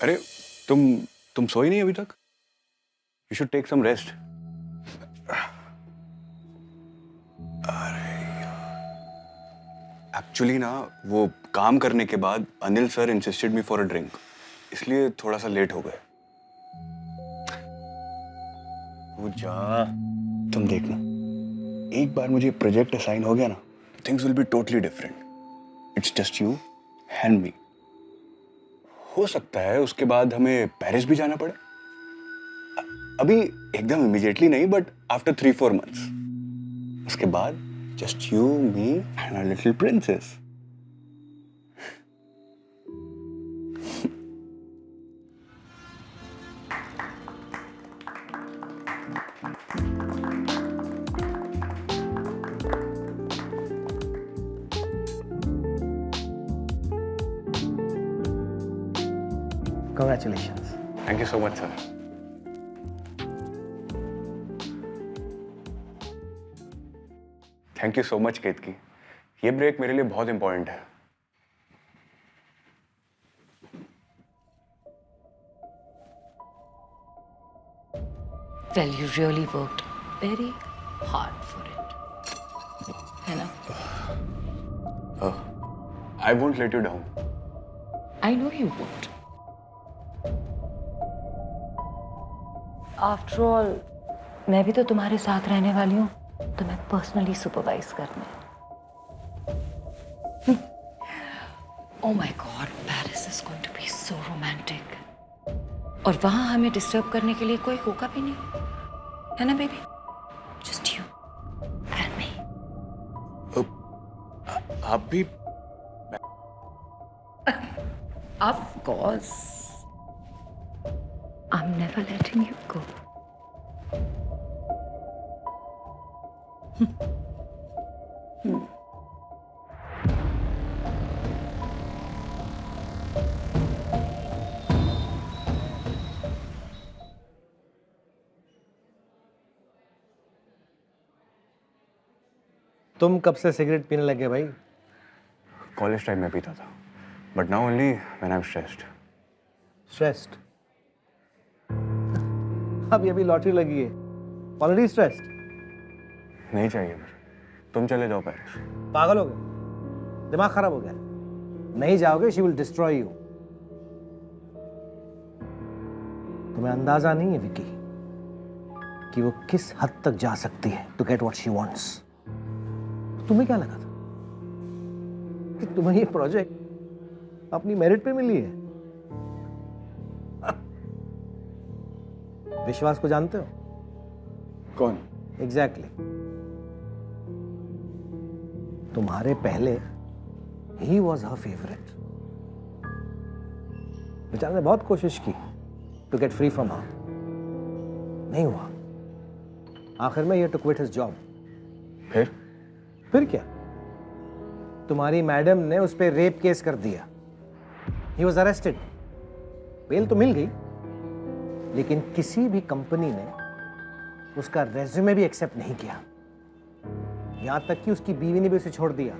अरे तुम सोई नहीं अभी तक? You should take some rest. अरे एक्चुअली ना, वो काम करने के बाद Anil sir insisted me for a drink, इसलिए थोड़ा सा लेट हो गए। वो जा, तुम देखना, एक बार मुझे प्रोजेक्ट असाइन हो गया ना, things will be totally different. It's just you and me. हो सकता है उसके बाद हमें पेरिस भी जाना पड़े। अभी एकदम इमीडिएटली नहीं, बट आफ्टर 3-4 months। उसके बाद just you, me and a little princess. Congratulations. Thank you so much sir. Thank you so much Ketaki, ये ब्रेक मेरे लिए बहुत इंपॉर्टेंट है। Well, you really worked very hard for it. है ना? I won't let you down. I know you won't. After all, मैं भी तो तुम्हारे साथ रहने वाली हूँ, तो मैं पर्सनली सुपरवाइज करने। Oh my God, Paris is going to be so romantic. और वहाँ हमें डिस्टर्ब करने के लिए कोई होगा भी नहीं, है ना baby? Just you and me. आप भी? Of course. I'm never letting you go. तुम कब से सिगरेट पीने लगे भाई? कॉलेज टाइम में पीता था, but now only when I am stressed. Stressed? अभी लॉटरी लगी है, ऑलरेडी स्ट्रेस्ड? नहीं चाहिए मुझे, तुम चले जाओ पेरिस। पागल हो गए? दिमाग खराब हो गया? नहीं जाओगे, शी विल डिस्ट्रॉय यू। तुम्हें अंदाजा नहीं है विकी कि वो किस हद तक जा सकती है to get what she wants. तुम्हें क्या लगा था कि तुम्हें ये प्रोजेक्ट अपनी मेरिट पे मिली है? विश्वास को जानते हो? कौन? एग्जैक्टली तुम्हारे पहले ही वॉज हर फेवरेट। बेचारे ने बहुत कोशिश की to get free from her, नहीं हुआ। आखिर में ये टू क्विट हिज जॉब। फिर क्या? तुम्हारी मैडम ने उस पर रेप केस कर दिया। He was arrested. बेल तो मिल गई, लेकिन किसी भी कंपनी ने उसका रेज्यूमे भी एक्सेप्ट नहीं किया। यहां तक कि उसकी बीवी ने भी उसे छोड़ दिया।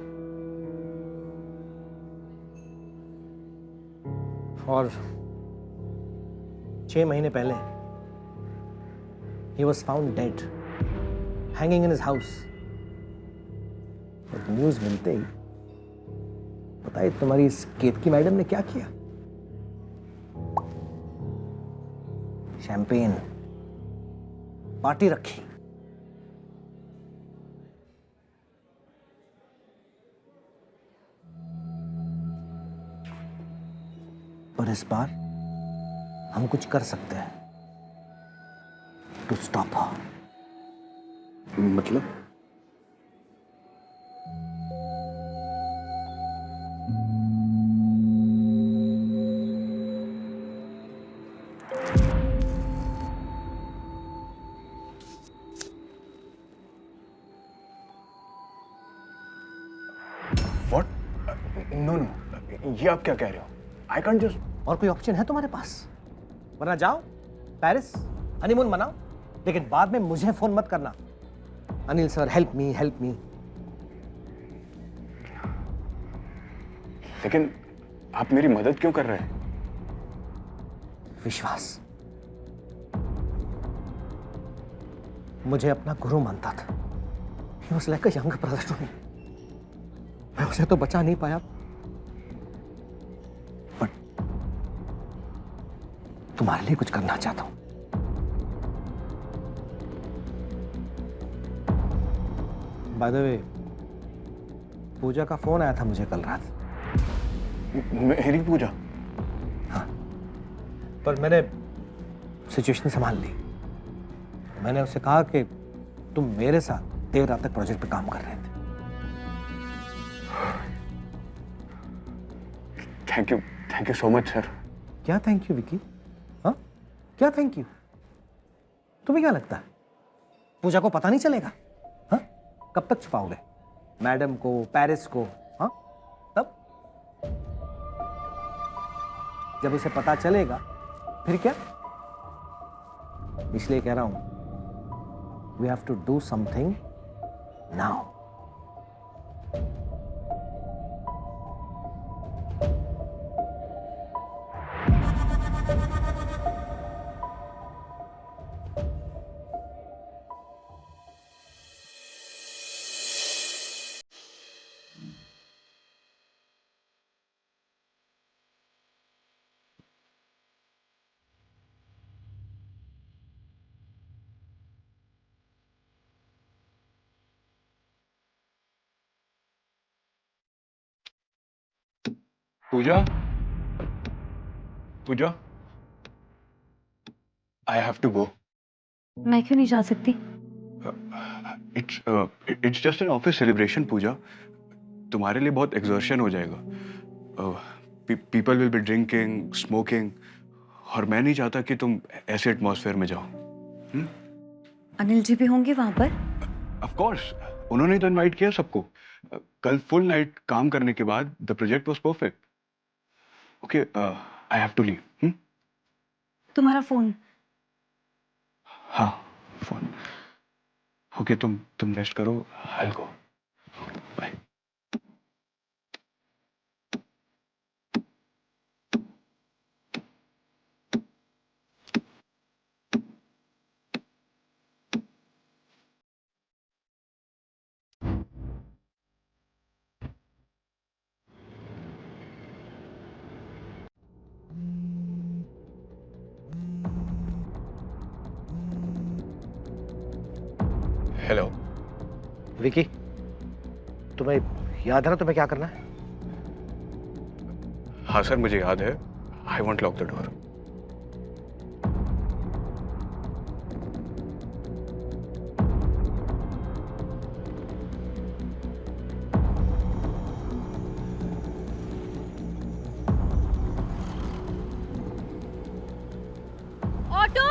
और 6 महीने पहले he was found dead, hanging in his house। और न्यूज मिलते ही बताइए तुम्हारी इस केतकी मैडम ने क्या किया? शैंपेन पार्टी रखी। पर इस बार हम कुछ कर सकते हैं टू स्टॉप हर। मतलब? What? No, ये आप क्या कह रहे हो? I can't just... और कोई ऑप्शन है तुम्हारे पास? वरना जाओ पेरिस, हनीमून मनाओ, लेकिन बाद में मुझे फोन मत करना। Anil sir help me, help me. लेकिन आप मेरी मदद क्यों कर रहे हैं? विश्वास। मुझे अपना गुरु मानता था। He was like a younger brother to me. मैं उसे तो बचा नहीं पाया, बट तुम्हारे लिए कुछ करना चाहता हूं। बाय द वे, पूजा का फोन आया था मुझे कल रात। मेरी पूजा? हाँ, पर मैंने सिचुएशन संभाल ली। मैंने उससे कहा कि तुम मेरे साथ देर रात तक प्रोजेक्ट पे काम कर रहे थे। Thank you so much sir. क्या थैंक यू विकी? हाँ, क्या थैंक यू? तुम्हें क्या लगता है पूजा को पता नहीं चलेगा? हाँ, कब तक छुपाओगे मैडम को, पेरिस को? हाँ, तब जब उसे पता चलेगा फिर क्या? इसलिए कह रहा हूं, we have to do something now. Puja, Puja, I have to go. मैं क्यों नहीं जा सकती? It's just an office celebration, पूजा. तुम्हारे लिए बहुत exertion हो जाएगा. People will be drinking, smoking, और मैं नहीं चाहता कि तुम ऐसे एटमॉस्फेयर में जाओ. अनिल जी भी होंगे वहां पर? Of course, उन्होंने तो इनवाइट किया सबको. कल फुल नाइट काम करने के बाद the project was perfect. Okay, I have to leave. तुम्हारा फोन? हाँ, फोन. ओके, तुम रेस्ट करो. I'll go. Bye. Hello Vicky, तुम्हें याद है ना तुम्हें क्या करना है? हाँ सर, मुझे याद है. I want lock the door. Auto!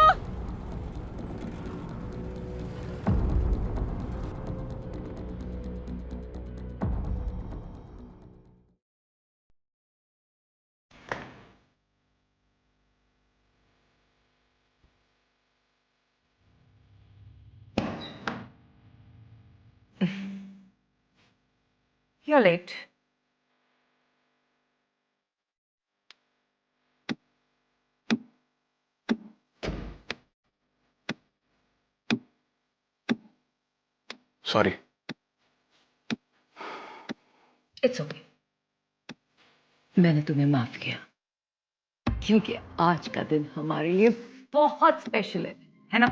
You're late. Sorry. It's okay. मैंने तुम्हें माफ किया क्योंकि आज का दिन हमारे लिए बहुत स्पेशल है ना?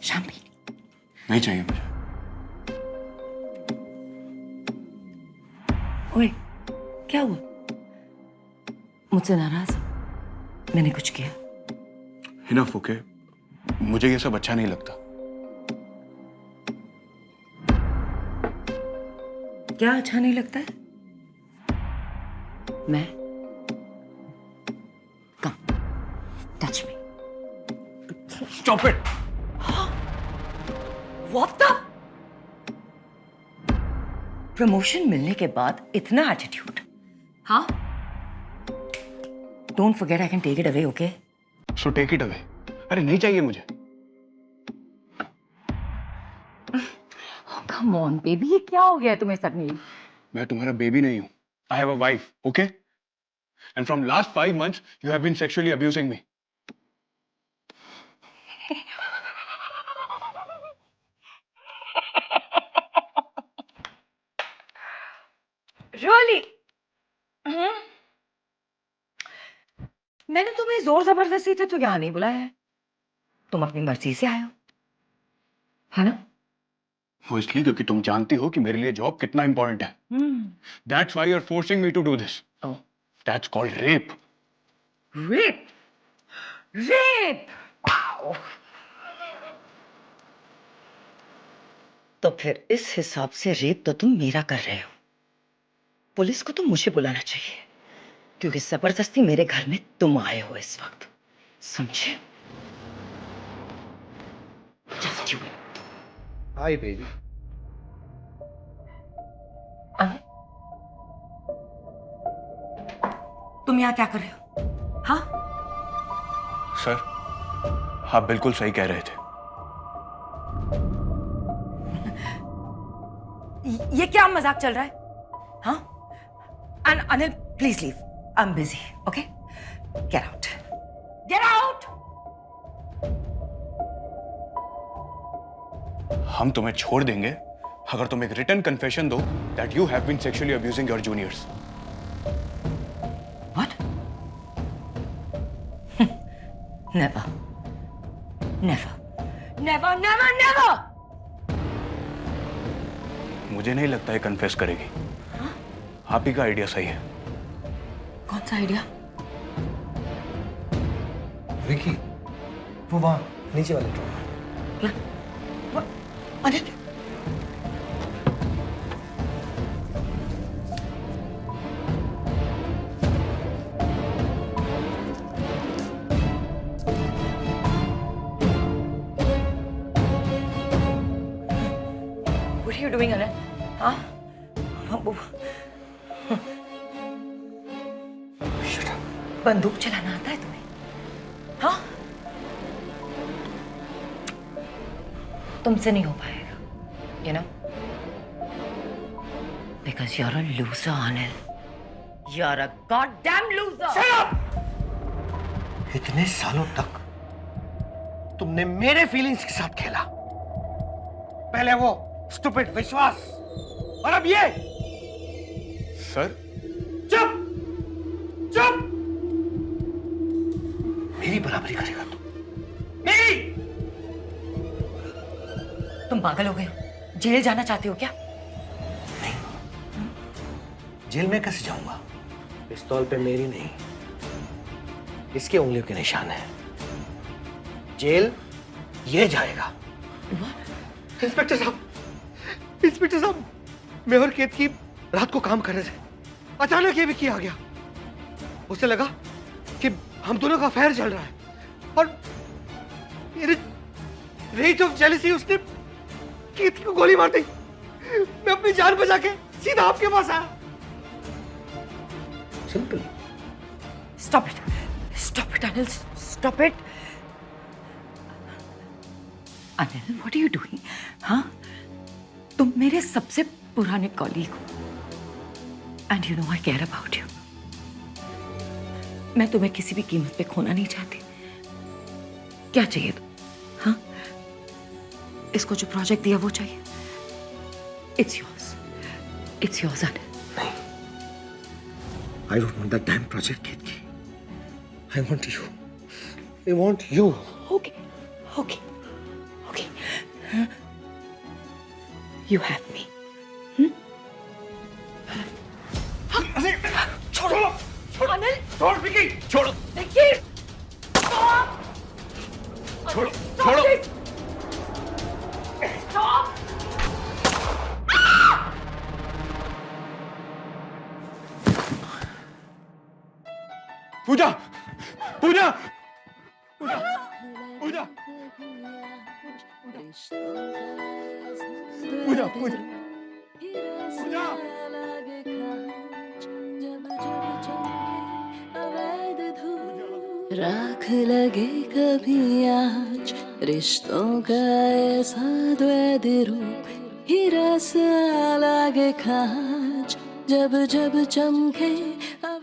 शामी, नहीं चाहिए मुझे. ओए, क्या हुआ? मुझसे नाराज हो? मैंने कुछ किया? Enough, okay. मुझे ये सब अच्छा नहीं लगता. क्या अच्छा नहीं लगता है? मैं? Come, touch me. Stop it. What the? Promotion मिलने के बाद इतना एटीट्यूड? हाँ? Don't forget I can take it away, okay? So take it away. अरे नहीं चाहिए मुझे. Come on, baby, ये क्या हो गया तुम्हें सडनली? मैं तुम्हारा बेबी नहीं हूं. I have a wife, okay? And from last 5 months, you have been sexually abusing me. Really? मैंने तुम्हें जोर जबरदस्ती से तो यहाँ नहीं बुलाया है, तुम अपनी मर्जी से आए हो, है ना? वो इसलिए क्योंकि तुम जानती हो कि मेरे लिए जॉब कितना इंपॉर्टेंट है. That's why you're forcing me to do this. Oh. That's called rape. Rape? Rape? Wow. तो फिर इस हिसाब से रेप तो तुम मेरा कर रहे हो. पुलिस को तो मुझे बुलाना चाहिए, क्योंकि जबरदस्ती मेरे घर में तुम आए हो इस वक्त, समझे? Just you. Hi baby. तुम यहाँ क्या कर रहे हो? हाँ? सर, आप बिल्कुल सही कह रहे थे. ये क्या मजाक चल रहा है? हाँ? Anil, please leave. I am busy. Okay? Get out. Get out. हम तुम्हें छोड़ देंगे अगर तुम एक रिटन कन्फेशन दो that you have been sexually abusing your juniors. What? Never. Never. Never, never, never! मुझे नहीं लगता है कन्फेस करेगी. आप ही का आइडिया सही है. कौन सा आइडिया? विकी, वो वहाँ नीचे वाले drawer. Anil, what are you doing, Anil? हाँ? बंदूक चलाना आता है तुम्हें? हाँ? तुमसे नहीं हो पाएगा, you know? Because you're a loser, Anil. You're a goddamn loser. Shut up! इतने सालों तक तुमने मेरे फीलिंग्स के साथ खेला. पहले वो स्टूपिड विश्वास, और अब ये. सर, चुप! चुप! मेरी बराबरी करेगा तू? मेरी? तुम पागल हो गए हो? जेल जाना चाहते हो क्या? नहीं. जेल में कैसे जाऊंगा? पिस्तौल पे मेरी नहीं, इसके उंगलियों के निशान है. जेल ये जाएगा. इंस्पेक्टर साहब, इंस्पेक्टर साहब, मैं और केत की रात को काम कर रहे थे. अचानक ये विक्की आ गया. उसे लगा कि हम दोनों का अफेयर चल रहा है, और रेज ऑफ जेलसी उसने केत को गोली मार दी. मैं अपनी जान बचा के सीधा आपके पास आया. Simple. Stop it. Stop it, Anil. Stop it. Anil, what are you doing? हाँ? तुम मेरे सबसे पुराने कॉलीग हो. And you know I care about you. मैं तुम्हें किसी भी कीमत पे खोना नहीं चाहती. क्या चाहिए तुम? हाँ? इसको जो प्रोजेक्ट दिया वो चाहिए? It's yours. It's yours, Anil. नहीं. I don't want that damn project, Ketki. I want you. I want you. Okay. Okay. Okay. You have me. छोड़ो! अनिल! छोड़ विकी! छोड़ो! विक्की! Stop! छोड़ो! Stop छोड़ो! this! Stop! पूजा, पूजा, पूजा, पूजा, पूजा, पूजा, पूजा. राख लगे कभी आज रिश्तों का ऐसा द्वैध रूप, हीरा सा लागे खाज जब जब चमके